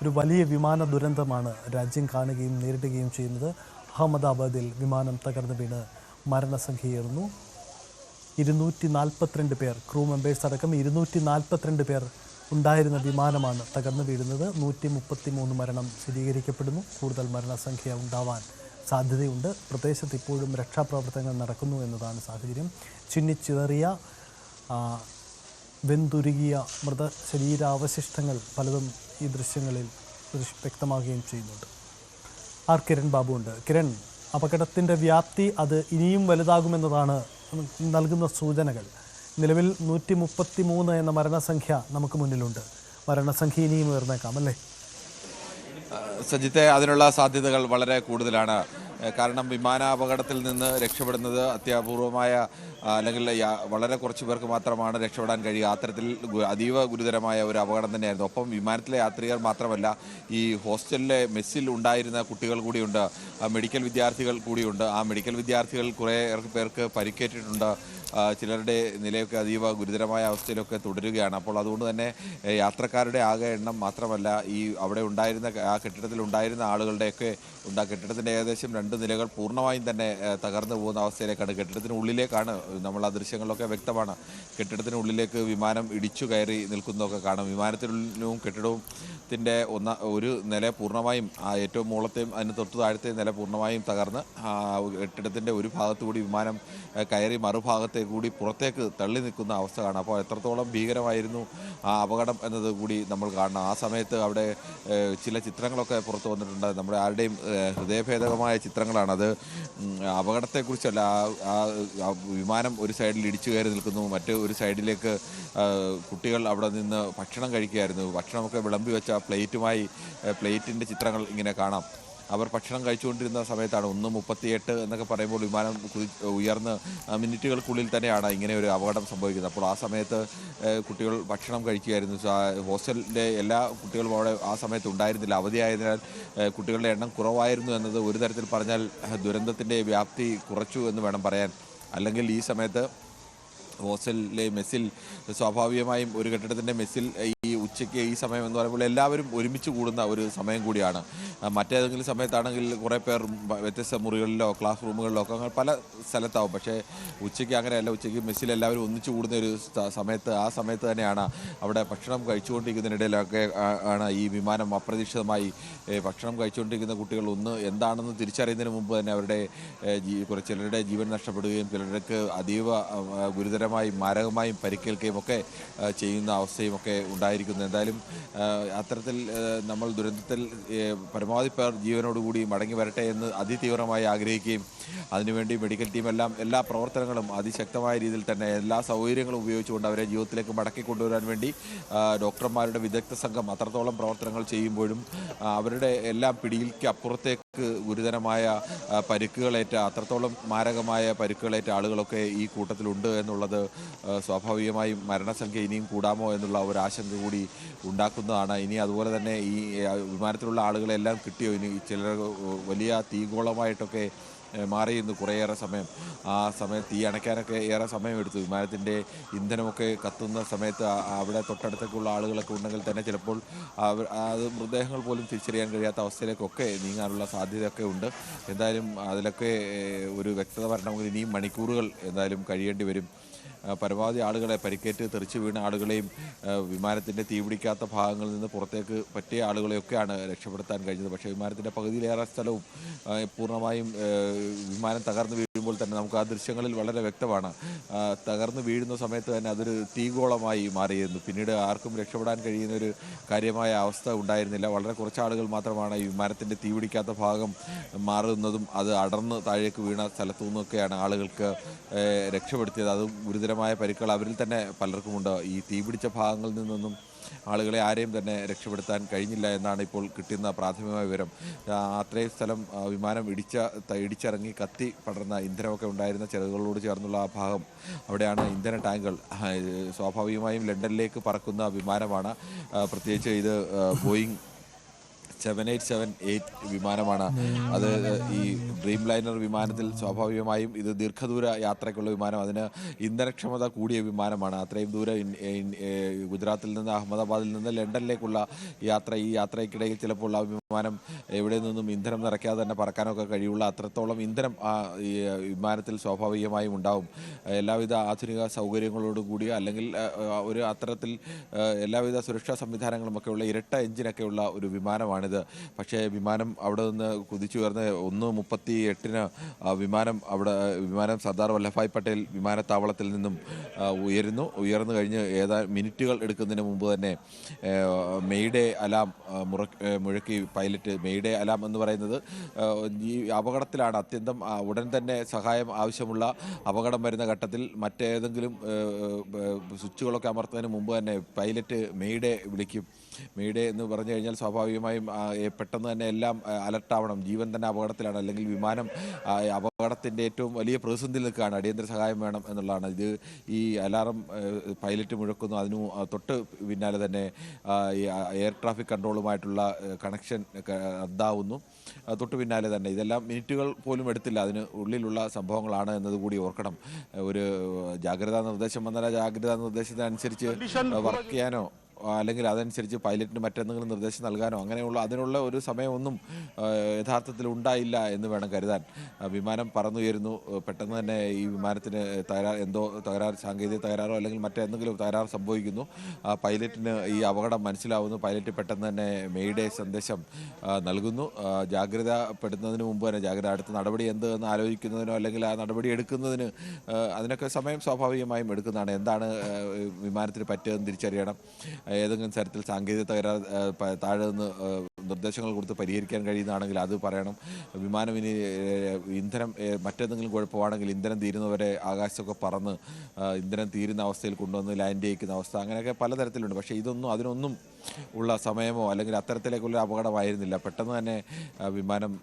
ഒരു വലിയ വിമാന ദുരന്തമാണ് രാജ്യം കാണുകയും നേരിടുകയും ചെയ്യുന്നത്. അഹമ്മദാബാദിൽ വിമാനം തകർന്നു വീണ് മരണസംഖ്യയേറുന്നു. 242 പേർ, ക്രൂ മെമ്പേഴ്സ് അടക്കം 242 പേർ ഉണ്ടായിരുന്ന വിമാനമാണ് തകർന്നു വീഴുന്നത്. 133 മരണം സ്ഥിരീകരിക്കപ്പെടുന്നു. കൂടുതൽ മരണസംഖ്യ ഉണ്ടാവാൻ സാധ്യതയുണ്ട്. പ്രദേശത്ത് ഇപ്പോഴും രക്ഷാപ്രവർത്തനങ്ങൾ നടക്കുന്നു എന്നതാണ് സാഹചര്യം. ചിന്നിച്ചിതറിയ വെന്തുരുകിയ മൃതശരീരാവശിഷ്ടങ്ങൾ പലതും ഈ ദൃശ്യങ്ങളിൽ വ്യക്തമാകുകയും ചെയ്യുന്നുണ്ട്. കിരൺ ബാബു ഉണ്ട്. കിരൺ, അപകടത്തിൻ്റെ വ്യാപ്തി അത് ഇനിയും വലുതാകുമെന്നതാണ് നൽകുന്ന സൂചനകൾ. നിലവിൽ 133 എന്ന മരണസംഖ്യ നമുക്ക് മുന്നിലുണ്ട്. മരണസംഖ്യ ഇനിയും ഉയർന്നേക്കാം അല്ലേ? സജിത്തെ, അതിനുള്ള സാധ്യതകൾ വളരെ കൂടുതലാണ്. കാരണം വിമാനാപകടത്തിൽ നിന്ന് രക്ഷപ്പെടുന്നത് അത്യപൂർവമായ അല്ലെങ്കിൽ വളരെ കുറച്ച് പേർക്ക് മാത്രമാണ് രക്ഷപ്പെടാൻ കഴിയുക. അത്തരത്തിൽ അതീവ ഗുരുതരമായ ഒരു അപകടം തന്നെയായിരുന്നു. ഒപ്പം വിമാനത്തിലെ യാത്രികർ മാത്രമല്ല, ഈ ഹോസ്റ്റലിലെ മെസ്സിൽ ഉണ്ടായിരുന്ന കുട്ടികൾ കൂടിയുണ്ട്, മെഡിക്കൽ വിദ്യാർത്ഥികൾ കൂടിയുണ്ട്. ആ മെഡിക്കൽ വിദ്യാർത്ഥികൾ കുറേ പേർക്ക് പരിക്കേറ്റിട്ടുണ്ട്. ചിലരുടെ നിലയൊക്കെ അതീവ ഗുരുതരമായ അവസ്ഥയിലൊക്കെ തുടരുകയാണ്. അപ്പോൾ അതുകൊണ്ട് തന്നെ യാത്രക്കാരുടെ ആകെ എണ്ണം മാത്രമല്ല, ഈ അവിടെ ഉണ്ടായിരുന്ന ആ കെട്ടിടത്തിൽ ഉണ്ടായിരുന്ന ആളുകളുടെയൊക്കെ കെട്ടിടത്തിൻ്റെ ഏകദേശം 2 നിലകൾ പൂർണ്ണമായും തന്നെ തകർന്നു പോകുന്ന അവസ്ഥയിലേക്കാണ്. കെട്ടിടത്തിനുള്ളിലേക്കാണ്, നമ്മൾ ആ ദൃശ്യങ്ങളിലൊക്കെ വ്യക്തമാണ്, കെട്ടിടത്തിനുള്ളിലേക്ക് വിമാനം ഇടിച്ചു കയറി നിൽക്കുന്നതൊക്കെ കാണാം. വിമാനത്തിനുള്ളിലും കെട്ടിടത്തിൻ്റെ ഒരു നില പൂർണ്ണമായും, ഏറ്റവും മുകളത്തെയും അതിന് തൊട്ട് താഴത്തെയും നില പൂർണ്ണമായും തകർന്ന് കെട്ടിടത്തിൻ്റെ ഒരു ഭാഗത്തുകൂടി വിമാനം കയറി മറുഭാഗത്തെ കൂടി പുറത്തേക്ക് തള്ളി നിൽക്കുന്ന അവസ്ഥ കാണാം. അപ്പോൾ എത്രത്തോളം ഭീകരമായിരുന്നു ആ അപകടം എന്നത് കൂടി നമ്മൾ കാണണം. ആ സമയത്ത് അവിടെ ചില ചിത്രങ്ങളൊക്കെ പുറത്തു വന്നിട്ടുണ്ട്. നമ്മുടെ ആരുടെയും ഹൃദയഭേദകമായ ചിത്രങ്ങളാണത്. അപകടത്തെക്കുറിച്ചല്ല, ആ വിമാനം ഒരു സൈഡിൽ ഇടിച്ചു കയറി നിൽക്കുന്നു, മറ്റ് ഒരു സൈഡിലേക്ക് കുട്ടികൾ അവിടെ നിന്ന് ഭക്ഷണം കഴിക്കുകയായിരുന്നു. ഭക്ഷണമൊക്കെ വിളമ്പി വെച്ച പ്ലേറ്റിൻ്റെ ചിത്രങ്ങൾ ഇങ്ങനെ കാണാം. അവർ ഭക്ഷണം കഴിച്ചുകൊണ്ടിരുന്ന സമയത്താണ് 1:38 എന്നൊക്കെ പറയുമ്പോൾ വിമാനം ഉയർന്ന് മിനിറ്റുകൾക്കുള്ളിൽ തന്നെയാണ് ഇങ്ങനെ ഒരു അപകടം സംഭവിക്കുന്നത്. അപ്പോൾ ആ സമയത്ത് കുട്ടികൾ ഭക്ഷണം കഴിക്കുകയായിരുന്നു. ഹോസ്റ്റലിൻ്റെ എല്ലാ കുട്ടികളും അവിടെ ആ സമയത്ത് ഉണ്ടായിരുന്നില്ല. അവധിയായതിനാൽ കുട്ടികളുടെ എണ്ണം കുറവായിരുന്നു എന്നത് ഒരു തരത്തിൽ പറഞ്ഞാൽ ദുരന്തത്തിൻ്റെ വ്യാപ്തി കുറച്ചു എന്ന് വേണം പറയാൻ. അല്ലെങ്കിൽ ഈ സമയത്ത് ഹോസ്റ്റലിലെ മെസ്സിൽ സ്വാഭാവികമായും ഒരു കെട്ടിടത്തിൻ്റെ മെസ്സിൽ ഈ ഉച്ചയ്ക്ക് ഈ സമയം എന്ന് പറയുമ്പോൾ എല്ലാവരും ഒരുമിച്ച് കൂടുന്ന ഒരു സമയം കൂടിയാണ്. മറ്റേതെങ്കിലും സമയത്താണെങ്കിൽ കുറേ പേർ വ്യത്യസ്ത മുറികളിലോ ക്ലാസ് റൂമുകളിലോ ഒക്കെ അങ്ങനെ പല സ്ഥലത്താവും. പക്ഷേ ഉച്ചയ്ക്ക് അങ്ങനെയല്ല. ഉച്ചയ്ക്ക് മെസ്സിൽ എല്ലാവരും ഒന്നിച്ചു കൂടുന്ന ഒരു സമയത്ത്, ആ സമയത്ത് തന്നെയാണ് അവിടെ ഭക്ഷണം കഴിച്ചുകൊണ്ടിരിക്കുന്നതിനിടയിലൊക്കെ ആണ് ഈ വിമാനം അപ്രതീക്ഷിതമായി ഭക്ഷണം കഴിച്ചുകൊണ്ടിരിക്കുന്ന കുട്ടികൾ എന്താണെന്ന് തിരിച്ചറിയുന്നതിന് മുമ്പ് തന്നെ അവരുടെ ചിലരുടെ ജീവൻ നഷ്ടപ്പെടുകയും ചിലർക്ക് അതീവ ഗുരുതരമായും മാരകമായും പരിക്കേൽക്കുകയും ഒക്കെ ചെയ്യുന്ന അവസ്ഥയും ഒക്കെ ഉണ്ടായിരിക്കുന്നു. എന്തായാലും അത്തരത്തിൽ നമ്മൾ ദുരന്തത്തിൽ പരമാവധി പേർ ജീവനോടുകൂടി മടങ്ങി വരട്ടെ എന്ന് അതിതീവ്രമായി ആഗ്രഹിക്കുകയും അതിനുവേണ്ടി മെഡിക്കൽ ടീം എല്ലാ പ്രവർത്തനങ്ങളും അതിശക്തമായ രീതിയിൽ തന്നെ എല്ലാ സൗകര്യങ്ങളും ഉപയോഗിച്ചുകൊണ്ട് അവരെ ജീവിതത്തിലേക്ക് മടക്കി കൊണ്ടുവരാൻ വേണ്ടി ഡോക്ടർമാരുടെ വിദഗ്ധ സംഘം അത്രത്തോളം പ്രവർത്തനങ്ങൾ ചെയ്യുമ്പോഴും അവരുടെ എല്ലാം പിടിയിലേക്ക് അപ്പുറത്തേക്ക് ഗുരുതരമായ പരിക്കുകളേറ്റ, അത്രത്തോളം മാരകമായ പരിക്കുകളേറ്റ ആളുകളൊക്കെ ഈ കൂട്ടത്തിലുണ്ട് എന്നുള്ളത് സ്വാഭാവികമായും മരണസംഖ്യ ഇനിയും കൂടാമോ എന്നുള്ള ഒരു ആശങ്ക കൂടി ഉണ്ടാക്കുന്നതാണ്. ഇനി അതുപോലെ തന്നെ ഈ വിമാനത്തിലുള്ള ആളുകളെല്ലാം കിട്ടിയോ? ഇനി ചിലർ വലിയ തീഗോളമായിട്ടൊക്കെ മാറിയിരുന്നു കുറേയേറെ സമയം. ആ സമയത്ത് തീ അണയ്ക്കാനൊക്കെ ഏറെ സമയമെടുത്തു. വിമാനത്തിൻ്റെ ഇന്ധനമൊക്കെ കത്തുന്ന സമയത്ത് അവിടെ തൊട്ടടുത്തേക്കുള്ള ആളുകളൊക്കെ ഉണ്ടെങ്കിൽ തന്നെ ചിലപ്പോൾ അത് മൃതദേഹങ്ങൾ പോലും തിരിച്ചറിയാൻ കഴിയാത്ത അവസ്ഥയിലേക്കൊക്കെ നീങ്ങാനുള്ള സാധ്യതയൊക്കെ ഉണ്ട്. എന്തായാലും അതിലൊക്കെ ഒരു വ്യക്തത വരണമെങ്കിൽ ഇനിയും മണിക്കൂറുകൾ എന്തായാലും കഴിയേണ്ടി വരും. പരമാവധി ആളുകളെ, പരിക്കേറ്റ് തെറിച്ചു വീണ ആളുകളെയും വിമാനത്തിൻ്റെ തീപിടിക്കാത്ത ഭാഗങ്ങളിൽ നിന്ന് പുറത്തേക്ക് പറ്റിയ ആളുകളെയൊക്കെയാണ് രക്ഷപ്പെടുത്താൻ കഴിഞ്ഞത്. പക്ഷേ വിമാനത്തിൻ്റെ പകുതിയിലേറെ സ്ഥലവും പൂർണ്ണമായും വിമാനം തകർന്നു വീഴുമ്പോൾ തന്നെ നമുക്ക് ആ ദൃശ്യങ്ങളിൽ വളരെ വ്യക്തമാണ്. തകർന്നു വീഴുന്ന സമയത്ത് തന്നെ അതൊരു തീഗോളമായി മാറിയിരുന്നു. പിന്നീട് ആർക്കും രക്ഷപ്പെടാൻ കഴിയുന്ന ഒരു കാര്യമായ അവസ്ഥ ഉണ്ടായിരുന്നില്ല. വളരെ കുറച്ച് ആളുകൾ മാത്രമാണ് ഈ വിമാനത്തിൻ്റെ തീപിടിക്കാത്ത ഭാഗം മാറുന്നതും അത് അടർന്ന് താഴേക്ക് വീണ സ്ഥലത്തു നിന്നൊക്കെയാണ് ആളുകൾക്ക് രക്ഷപ്പെടുത്തിയത്. അതും ഗുരുതരമായ പരിക്കുകൾ അവരിൽ തന്നെ പലർക്കുമുണ്ട്. ഈ തീപിടിച്ച ഭാഗങ്ങളിൽ നിന്നൊന്നും ആളുകളെ ആരെയും തന്നെ രക്ഷപ്പെടുത്താൻ കഴിഞ്ഞില്ല എന്നാണ് ഇപ്പോൾ കിട്ടുന്ന പ്രാഥമികമായ വിവരം. അത്രയും സ്ഥലം വിമാനം ഇടിച്ചിറങ്ങി കത്തി പടർന്ന ഇന്ധനമൊക്കെ ഉണ്ടായിരുന്ന ചിറകുകളോട് ചേർന്നുള്ള ആ ഭാഗം, അവിടെയാണ് ഇന്ധന ടാങ്കുകൾ. സ്വാഭാവികമായും ലണ്ടനിലേക്ക് പറക്കുന്ന വിമാനമാണ്. പ്രത്യേകിച്ച് ഇത് ബോയിങ് 7878 വിമാനമാണ്. അത് ഈ ഡ്രീം ലൈനർ വിമാനത്തിൽ സ്വാഭാവികമായും ഇത് ദീർഘദൂര യാത്രയ്ക്കുള്ള വിമാനം, അതിന് ഇന്ധനക്ഷമത കൂടിയ വിമാനമാണ്. അത്രയും ദൂരം ഗുജറാത്തിൽ നിന്ന് അഹമ്മദാബാദിൽ നിന്ന് ലണ്ടനിലേക്കുള്ള യാത്ര, ഈ യാത്രയ്ക്കിടയിൽ ചിലപ്പോൾ ആ വിമാനം എവിടെ നിന്നും ഇന്ധനം നിറയ്ക്കാതെ തന്നെ പറക്കാനൊക്കെ കഴിയുള്ള അത്രത്തോളം ഇന്ധനം ആ ഈ വിമാനത്തിൽ സ്വാഭാവികമായും ഉണ്ടാവും. എല്ലാവിധ ആധുനിക സൗകര്യങ്ങളോടും കൂടിയ, അല്ലെങ്കിൽ ഒരു അത്തരത്തിൽ എല്ലാവിധ സുരക്ഷാ സംവിധാനങ്ങളുമൊക്കെയുള്ള ഇരട്ട എഞ്ചിനൊക്കെയുള്ള ഒരു വിമാനമാണിത്. പക്ഷേ വിമാനം അവിടെ നിന്ന് കുതിച്ചുയർന്ന് 1:38 വിമാനം സർദാർ വല്ലഭായ് പട്ടേൽ വിമാനത്താവളത്തിൽ നിന്നും ഉയർന്നു കഴിഞ്ഞ് മിനിറ്റുകൾ എടുക്കുന്നതിന് മുമ്പ് തന്നെ മെയ്ഡേ അലാം മുഴക്കി പൈലറ്റ്. മെയ്ഡേ അലാം എന്ന് പറയുന്നത് ഈ അപകടത്തിലാണ്, അത്യന്തം ഉടൻ തന്നെ സഹായം ആവശ്യമുള്ള അപകടം വരുന്ന ഘട്ടത്തിൽ മറ്റേതെങ്കിലും സ്വിച്ചുകളൊക്കെ അമർത്തുന്നതിന് മുമ്പ് തന്നെ പൈലറ്റ് മെയ്ഡേ വിളിക്കും. മെയ്ഡേ എന്ന് പറഞ്ഞു കഴിഞ്ഞാൽ സ്വാഭാവികമായും പെട്ടെന്ന് തന്നെ എല്ലാം അലർട്ടാവണം. ജീവൻ തന്നെ അപകടത്തിലാണ്, അല്ലെങ്കിൽ വിമാനം അപകടത്തിൻ്റെ ഏറ്റവും വലിയ പ്രതിസന്ധിയിൽ നിൽക്കുകയാണ്, അടിയന്തര സഹായം വേണം എന്നുള്ളതാണ്. ഇത് ഈ അലാറം പൈലറ്റ് മുഴക്കുന്നു. അതിനു തൊട്ട് പിന്നാലെ തന്നെ ഈ എയർ ട്രാഫിക് കൺട്രോളുമായിട്ടുള്ള കണക്ഷൻ റദ്ദാവുന്നു. തൊട്ട് പിന്നാലെ തന്നെ ഇതെല്ലാം മിനിറ്റുകൾ പോലും എടുത്തില്ല, അതിന് ഉള്ളിലുള്ള സംഭവങ്ങളാണ് എന്നതുകൂടി ഓർക്കണം. ഒരു ജാഗ്രതാ നിർദ്ദേശം വന്നാൽ ആ ജാഗ്രതാ നിർദ്ദേശത്തിനനുസരിച്ച് വർക്ക് ചെയ്യാനോ അല്ലെങ്കിൽ അതനുസരിച്ച് പൈലറ്റിന് മറ്റെന്തെങ്കിലും നിർദ്ദേശം നൽകാനോ അതിനുള്ള ഒരു സമയമൊന്നും യഥാർത്ഥത്തിൽ ഉണ്ടായില്ല എന്ന് വേണം കരുതാൻ. വിമാനം പറന്നുയരുന്നു. പെട്ടെന്ന് തന്നെ ഈ വിമാനത്തിന് സാങ്കേതിക തകരാറോ അല്ലെങ്കിൽ മറ്റെന്തെങ്കിലും തകരാറ് സംഭവിക്കുന്നു. പൈലറ്റിന് ഈ അപകടം മനസ്സിലാവുന്നു. പൈലറ്റ് പെട്ടെന്ന് തന്നെ മെയ്ഡേ സന്ദേശം നൽകുന്നു. ജാഗ്രതപ്പെടുന്നതിന് മുമ്പ് തന്നെ അടുത്ത നടപടി എന്ത് എന്ന് ആലോചിക്കുന്നതിനോ അല്ലെങ്കിൽ ആ നടപടി എടുക്കുന്നതിന് അതിനൊക്കെ സമയം സ്വാഭാവികമായും എടുക്കുന്നതാണ്. എന്താണ് വിമാനത്തിന് പറ്റിയതെന്ന് തിരിച്ചറിയണം. ഏതെങ്കിലും തരത്തിൽ സാങ്കേതിക തകരാർ താഴെ നിന്ന് നിർദ്ദേശങ്ങൾ കൊടുത്ത് പരിഹരിക്കാൻ കഴിയുന്നതാണെങ്കിൽ അത് പറയണം. വിമാനം ഇനി ഇന്ധനം മറ്റെന്തെങ്കിലും കുഴപ്പമാണെങ്കിൽ ഇന്ധനം തീരുന്നവരെ ആകാശത്തൊക്കെ പറന്ന് ഇന്ധനം തീരുന്ന അവസ്ഥയിൽ കൊണ്ടുവന്ന് ലാൻഡ് ചെയ്യിക്കുന്ന അവസ്ഥ, അങ്ങനെയൊക്കെ പലതരത്തിലുണ്ട്. പക്ഷേ അതിനൊന്നും ഉള്ള സമയമോ അല്ലെങ്കിൽ അത്തരത്തിലേക്കുള്ള അപകടമായിരുന്നില്ല. പെട്ടെന്ന് തന്നെ വിമാനം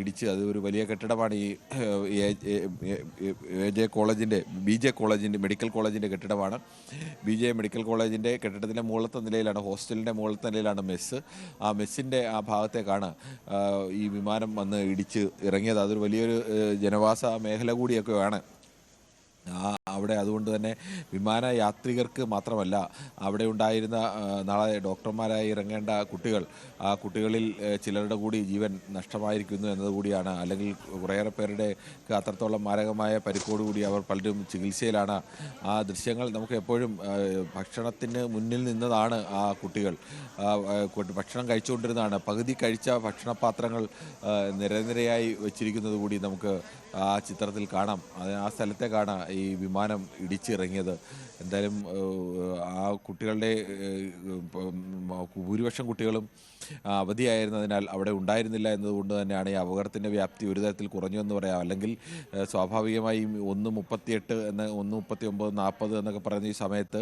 ഇടിച്ച്, അത് ഒരു വലിയ കെട്ടിടമാണ്. ഈ BJ കോളേജിൻ്റെ മെഡിക്കൽ കോളേജിൻ്റെ കെട്ടിടമാണ്. BJ മെഡിക്കൽ കോളേജിൻ്റെ കെട്ടിടത്തിൻ്റെ മുകളിലത്തെ നിലയിലാണ്, ഹോസ്റ്റലിൻ്റെ മുകളിലത്തെ നിലയിലാണ് മെസ്സ്. ആ മെസ്സിൻ്റെ ആ ഭാഗത്തേക്കാണ് ഈ വിമാനം വന്ന് ഇടിച്ച് ഇറങ്ങിയത്. അതൊരു വലിയൊരു ജനവാസ മേഖല കൂടിയൊക്കെയാണ് അവിടെ. അതുകൊണ്ട് തന്നെ വിമാന യാത്രികർക്ക് മാത്രമല്ല, അവിടെ ഉണ്ടായിരുന്ന നാളെ ഡോക്ടർമാരായി ഇറങ്ങേണ്ട ആ കുട്ടികളിൽ ചിലരുടെ കൂടി ജീവൻ നഷ്ടമായിരിക്കുന്നു എന്നതുകൂടിയാണ്. അല്ലെങ്കിൽ കുറേയേറെ പേരുടെ അത്രത്തോളം മാരകമായ പരിക്കോടുകൂടി അവർ പലരും ചികിത്സയിലാണ്. ആ ദൃശ്യങ്ങൾ നമുക്ക് എപ്പോഴും ഭക്ഷണത്തിന് മുന്നിൽ നിന്നതാണ് ആ കുട്ടികൾ. ഭക്ഷണം കഴിച്ചുകൊണ്ടിരുന്നതാണ്. പകുതി കഴിച്ച ഭക്ഷണപാത്രങ്ങൾ നിരനിരയായി വെച്ചിരിക്കുന്നത് കൂടി നമുക്ക് ആ ചിത്രത്തിൽ കാണാം. ആ സ്ഥലത്തേക്കാണ് ഈ വിമാനം ഇടിച്ചിറങ്ങിയത്. എന്തായാലും ആ കുട്ടികളുടെ ഭൂരിപക്ഷം കുട്ടികളും അവധിയായിരുന്നതിനാൽ അവിടെ ഉണ്ടായിരുന്നില്ല എന്നതുകൊണ്ട് തന്നെയാണ് ഈ അപകടത്തിൻ്റെ വ്യാപ്തി ഒരു തരത്തിൽ കുറഞ്ഞു എന്ന് പറയാം. അല്ലെങ്കിൽ സ്വാഭാവികമായും 1:38 1:39 40 എന്നൊക്കെ പറയുന്ന ഈ സമയത്ത്